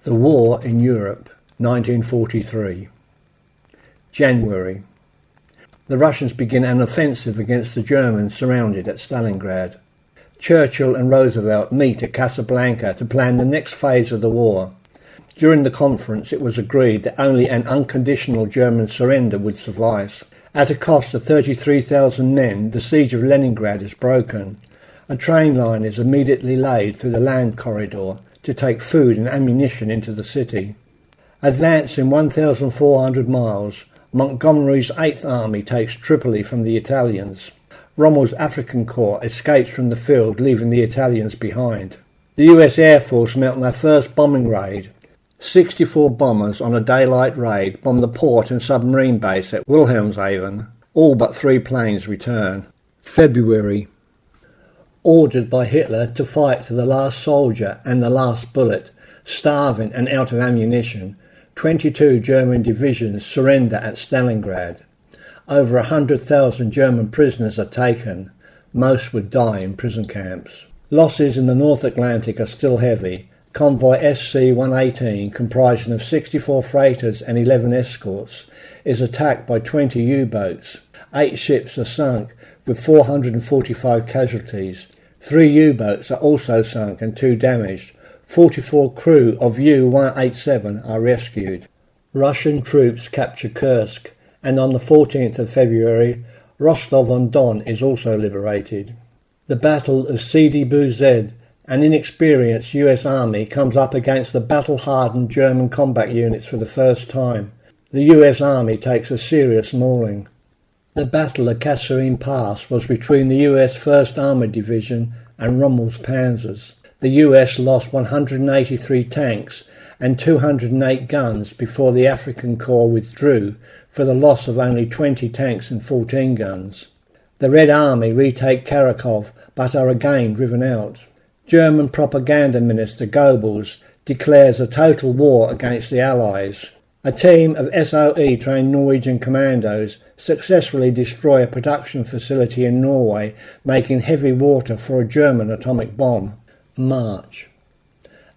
The War in Europe, 1943. January. The Russians begin an offensive against the Germans surrounded at Stalingrad. Churchill and Roosevelt meet at Casablanca to plan the next phase of the war. During the conference it was agreed that only an unconditional German surrender would suffice. At a cost of 33,000 men, the siege of Leningrad is broken. A train line is immediately laid through the land corridor to take food and ammunition into the city. Advancing 1,400 miles, Montgomery's 8th Army takes Tripoli from the Italians. Rommel's African Corps escapes from the field, leaving the Italians behind. The US Air Force mount their first bombing raid. 64 bombers on a daylight raid bomb the port and submarine base at Wilhelmshaven. All but 3 planes return. February. Ordered by Hitler to fight to the last soldier and the last bullet, starving and out of ammunition, 22 German divisions surrender at Stalingrad. Over 100,000 German prisoners are taken. Most would die in prison camps. Losses in the North Atlantic are still heavy. Convoy SC-118, comprising of 64 freighters and 11 escorts, is attacked by 20 U-boats. 8 ships are sunk, with 445 casualties. 3 U-boats are also sunk and 2 damaged. 44 crew of U-187 are rescued. Russian troops capture Kursk, and on the 14th of February, Rostov-on-Don is also liberated. The Battle of Sidi Bou Zed, an inexperienced US Army comes up against the battle-hardened German combat units for the first time. The US Army takes a serious mauling. The Battle of Kasserine Pass was between the US 1st Armoured Division and Rommel's Panzers. The US lost 183 tanks and 208 guns before the African Corps withdrew for the loss of only 20 tanks and 14 guns. The Red Army retake Kharkov but are again driven out. German propaganda minister Goebbels declares a total war against the Allies. A team of SOE-trained Norwegian commandos successfully destroy a production facility in Norway, making heavy water for a German atomic bomb. March.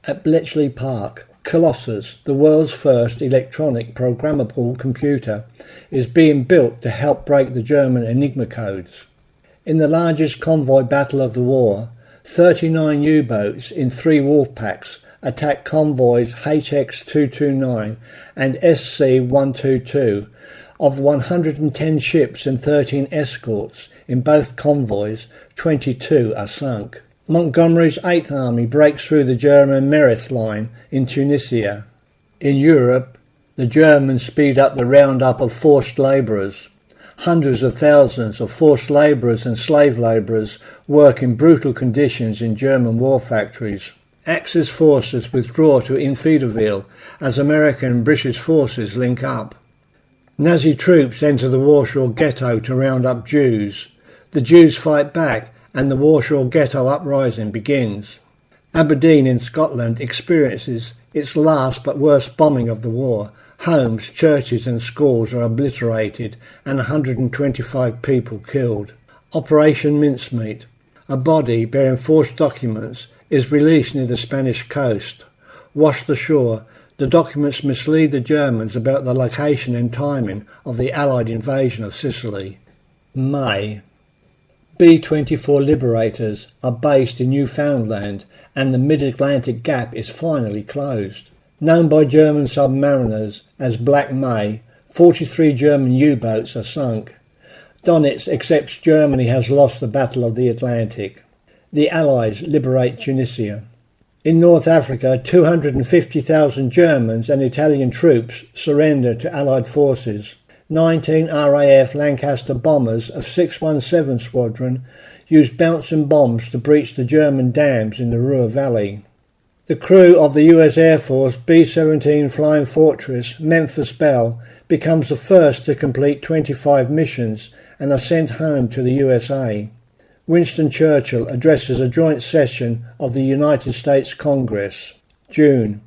At Bletchley Park, Colossus, the world's first electronic programmable computer, is being built to help break the German Enigma codes. In the largest convoy battle of the war, 39 U-boats in 3 wolf packs attack convoys HX-229 and SC-122. Of 110 ships and 13 escorts in both convoys, 22 are sunk. Montgomery's 8th Army breaks through the German Meereth line in Tunisia. In Europe, the Germans speed up the roundup of forced labourers. Hundreds of thousands of forced labourers and slave labourers work in brutal conditions in German war factories. Axis forces withdraw to Infidaville as American and British forces link up. Nazi troops enter the Warsaw Ghetto to round up Jews. The Jews fight back and the Warsaw Ghetto uprising begins. Aberdeen in Scotland experiences its last but worst bombing of the war. Homes, churches and schools are obliterated and 125 people killed. Operation Mincemeat. A body bearing forged documents is released near the Spanish coast. Washed ashore, the documents mislead the Germans about the location and timing of the Allied invasion of Sicily. May. B-24 Liberators are based in Newfoundland and the Mid-Atlantic Gap is finally closed. Known by German submariners as Black May, 43 German U-boats are sunk. Donitz accepts Germany has lost the Battle of the Atlantic. The Allies liberate Tunisia. In North Africa, 250,000 Germans and Italian troops surrender to Allied forces. 19 RAF Lancaster bombers of 617 Squadron used bouncing bombs to breach the German dams in the Ruhr Valley. The crew of the US Air Force B-17 Flying Fortress Memphis Belle becomes the first to complete 25 missions and are sent home to the USA. Winston Churchill addresses a joint session of the United States Congress. June.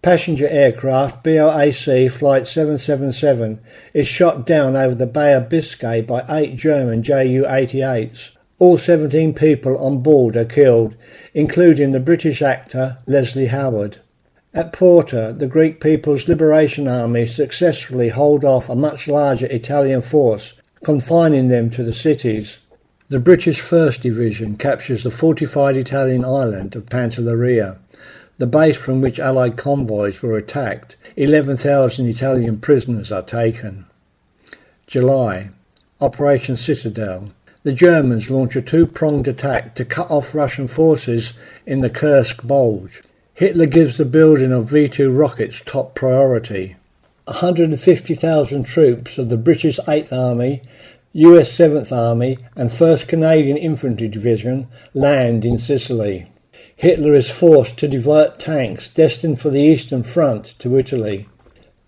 Passenger aircraft BOAC Flight 777 is shot down over the Bay of Biscay by 8 German Ju-88s. All 17 people on board are killed, including the British actor Leslie Howard. At Porta, the Greek People's Liberation Army successfully hold off a much larger Italian force, confining them to the cities. The British 1st Division captures the fortified Italian island of Pantelleria, the base from which Allied convoys were attacked. 11,000 Italian prisoners are taken. July. Operation Citadel. The Germans launch a two-pronged attack to cut off Russian forces in the Kursk Bulge. Hitler gives the building of V-2 rockets top priority. 150,000 troops of the British 8th Army, US 7th Army and 1st Canadian Infantry Division land in Sicily. Hitler is forced to divert tanks destined for the Eastern Front to Italy.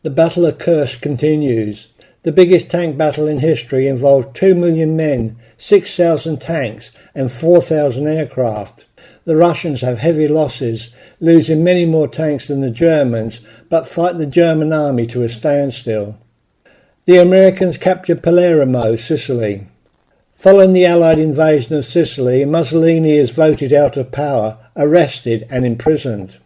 The Battle of Kursk continues. The biggest tank battle in history involved 2 million men, 6,000 tanks and 4,000 aircraft. The Russians have heavy losses, losing many more tanks than the Germans, but fight the German army to a standstill. The Americans capture Palermo, Sicily. Following the Allied invasion of Sicily, Mussolini is voted out of power, arrested and imprisoned.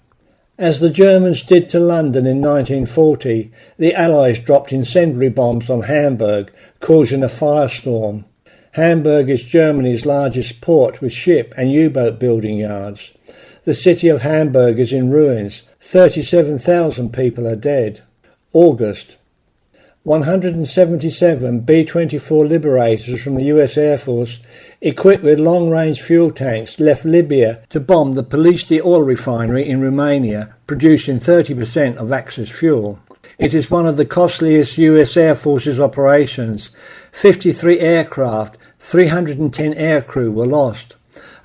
As the Germans did to London in 1940, the Allies dropped incendiary bombs on Hamburg, causing a firestorm. Hamburg is Germany's largest port with ship and U-boat building yards. The city of Hamburg is in ruins. 37,000 people are dead. August. 177 B-24 Liberators from the US Air Force, equipped with long-range fuel tanks, left Libya to bomb the Polisti oil refinery in Romania, producing 30% of Axis fuel. It is one of the costliest US Air Force's operations. 53 aircraft, 310 aircrew were lost.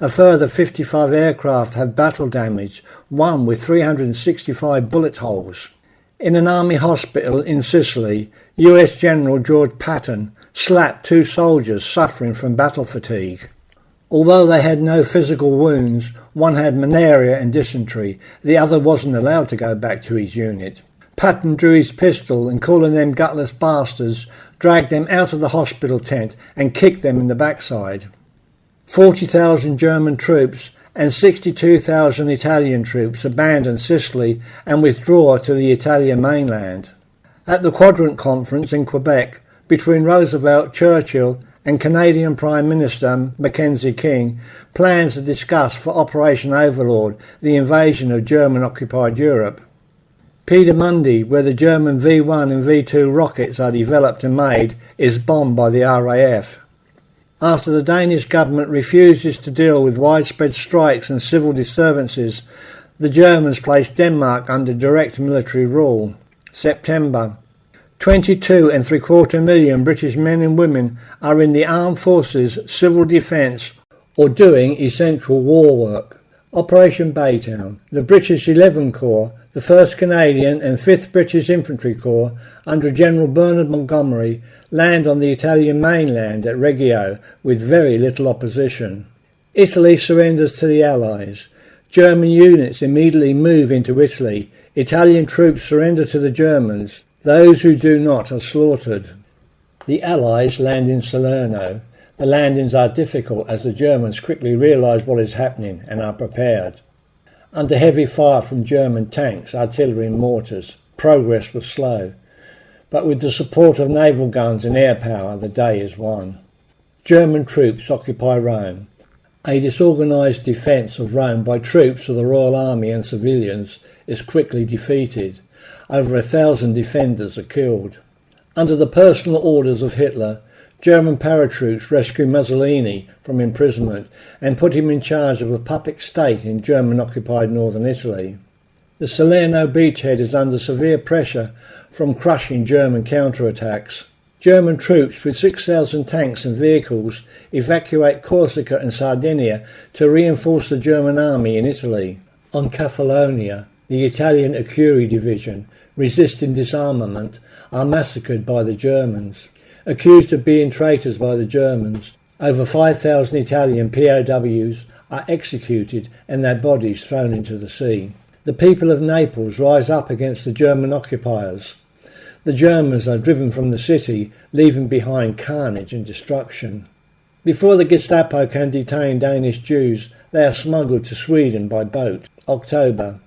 A further 55 aircraft have battle damage, one with 365 bullet holes. In an army hospital in Sicily, US General George Patton slapped two soldiers suffering from battle fatigue. Although they had no physical wounds, one had malaria and dysentery, the other wasn't allowed to go back to his unit. Patton drew his pistol and, calling them gutless bastards, dragged them out of the hospital tent and kicked them in the backside. 40,000 German troops and 62,000 Italian troops abandon Sicily and withdraw to the Italian mainland. At the Quadrant Conference in Quebec, between Roosevelt, Churchill and Canadian Prime Minister Mackenzie King, plans are discussed for Operation Overlord, the invasion of German-occupied Europe. Peenemünde, where the German V-1 and V-2 rockets are developed and made, is bombed by the RAF. After the Danish government refuses to deal with widespread strikes and civil disturbances, the Germans place Denmark under direct military rule. September. 22.75 million British men and women are in the armed forces, civil defence or doing essential war work. Operation Baytown. The British 11th Corps, the 1st Canadian and 5th British Infantry Corps under General Bernard Montgomery land on the Italian mainland at Reggio with very little opposition. Italy surrenders to the Allies. German units immediately move into Italy. Italian troops surrender to the Germans. Those who do not are slaughtered. The Allies land in Salerno. The landings are difficult as the Germans quickly realise what is happening and are prepared. Under heavy fire from German tanks, artillery and mortars, progress was slow. But with the support of naval guns and air power, the day is won. German troops occupy Rome. A disorganised defence of Rome by troops of the Royal Army and civilians is quickly defeated. Over 1,000 defenders are killed. Under the personal orders of Hitler, German paratroops rescue Mussolini from imprisonment and put him in charge of a puppet state in German-occupied northern Italy. The Salerno beachhead is under severe pressure from crushing German counterattacks. German troops with 6,000 tanks and vehicles evacuate Corsica and Sardinia to reinforce the German army in Italy. On Cephalonia, the Italian Armoured Division, resisting disarmament, are massacred by the Germans. Accused of being traitors by the Germans, over 5,000 Italian POWs are executed and their bodies thrown into the sea. The people of Naples rise up against the German occupiers. The Germans are driven from the city, leaving behind carnage and destruction. Before the Gestapo can detain Danish Jews, they are smuggled to Sweden by boat. October.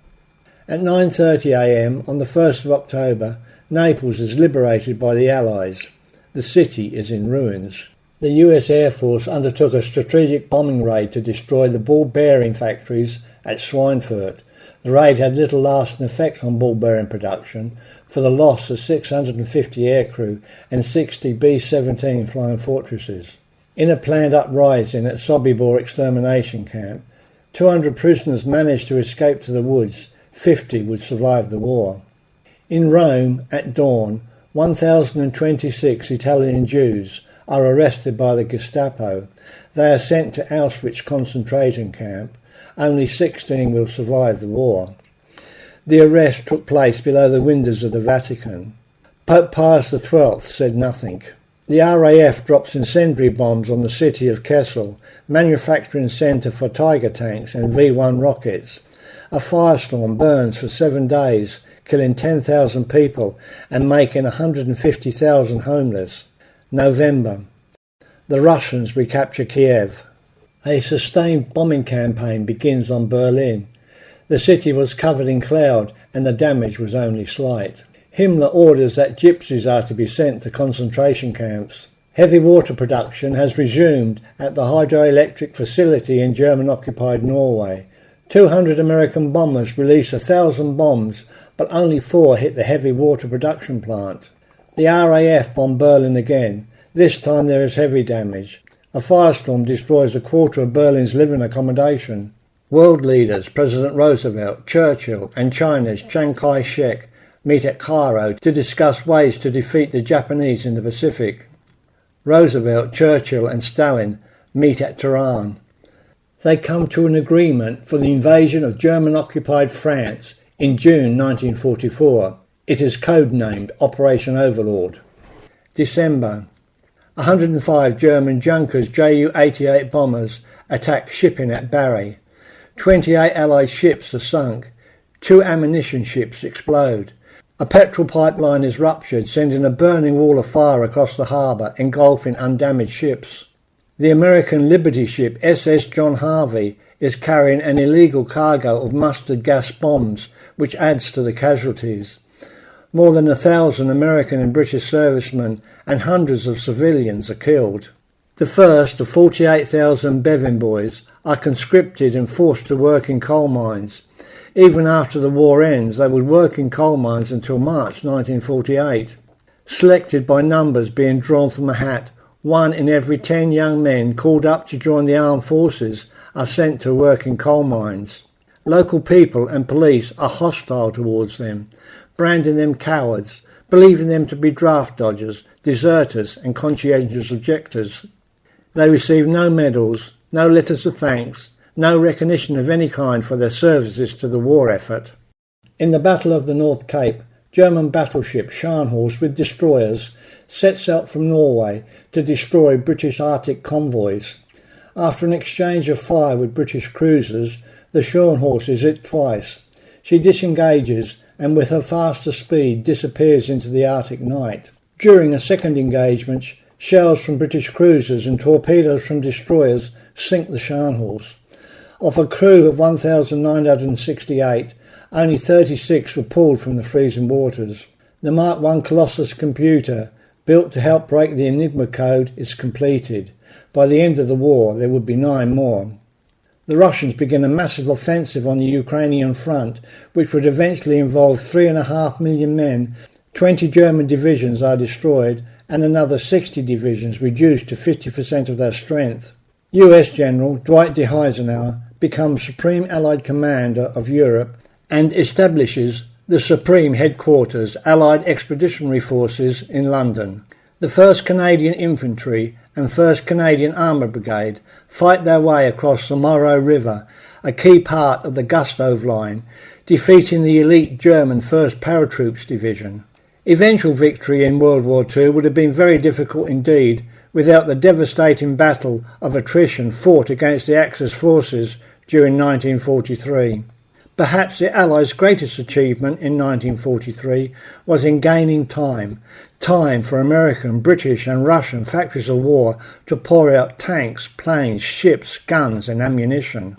At 9:30 a.m. on the 1st of October, Naples is liberated by the Allies. The city is in ruins. The US Air Force undertook a strategic bombing raid to destroy the ball bearing factories at Schweinfurt. The raid had little lasting effect on ball bearing production, for the loss of 650 aircrew and 60 B-17 Flying Fortresses. In a planned uprising at Sobibor extermination camp, 200 prisoners managed to escape to the woods. 50 would survive the war. In Rome, at dawn, 1,026 Italian Jews are arrested by the Gestapo. They are sent to Auschwitz concentration camp. Only 16 will survive the war. The arrest took place below the windows of the Vatican. Pope Pius XII said nothing. The RAF drops incendiary bombs on the city of Kessel, manufacturing centre for Tiger tanks and V-1 rockets. A firestorm burns for 7 days, killing 10,000 people and making 150,000 homeless. November. The Russians recapture Kiev. A sustained bombing campaign begins on Berlin. The city was covered in cloud and the damage was only slight. Himmler orders that gypsies are to be sent to concentration camps. Heavy water production has resumed at the hydroelectric facility in German-occupied Norway. 200 American bombers release 1,000 bombs, but only 4 hit the heavy water production plant. The RAF bomb Berlin again. This time there is heavy damage. A firestorm destroys a quarter of Berlin's living accommodation. World leaders President Roosevelt, Churchill and China's Chiang Kai-shek meet at Cairo to discuss ways to defeat the Japanese in the Pacific. Roosevelt, Churchill and Stalin meet at Tehran. They come to an agreement for the invasion of German-occupied France in June 1944. It is codenamed Operation Overlord. December. 105 German Junkers Ju-88 bombers attack shipping at Barry. 28 Allied ships are sunk. 2 ammunition ships explode. A petrol pipeline is ruptured, sending a burning wall of fire across the harbour, engulfing undamaged ships. The American Liberty ship SS John Harvey is carrying an illegal cargo of mustard gas bombs, which adds to the casualties. More than 1,000 American and British servicemen and hundreds of civilians are killed. The first of 48,000 Bevin boys are conscripted and forced to work in coal mines. Even after the war ends, they would work in coal mines until March 1948. Selected by numbers being drawn from a hat, 1 in every 10 young men called up to join the armed forces are sent to work in coal mines. Local people and police are hostile towards them, branding them cowards, believing them to be draft dodgers, deserters and conscientious objectors. They receive no medals, no letters of thanks, no recognition of any kind for their services to the war effort. In the Battle of the North Cape, German battleship Scharnhorst with destroyers sets out from Norway to destroy British Arctic convoys. After an exchange of fire with British cruisers, the Scharnhorst is hit twice. She disengages and with her faster speed disappears into the Arctic night. During a second engagement, shells from British cruisers and torpedoes from destroyers sink the Scharnhorst. Of a crew of 1,968, only 36 were pulled from the freezing waters. The Mark I Colossus computer, built to help break the Enigma code, is completed. By the end of the war, there would be 9 more. The Russians begin a massive offensive on the Ukrainian front, which would eventually involve 3.5 million men. 20 German divisions are destroyed, and another 60 divisions reduced to 50% of their strength. US General Dwight D. Eisenhower becomes Supreme Allied Commander of Europe and establishes the Supreme Headquarters Allied Expeditionary Forces in London. The 1st Canadian Infantry and 1st Canadian Armoured Brigade fight their way across the Morrow River, a key part of the Gustav Line, defeating the elite German 1st Paratroops Division. Eventual victory in World War II would have been very difficult indeed without the devastating battle of attrition fought against the Axis forces during 1943. Perhaps the Allies' greatest achievement in 1943 was in gaining time for American, British and Russian factories of war to pour out tanks, planes, ships, guns and ammunition.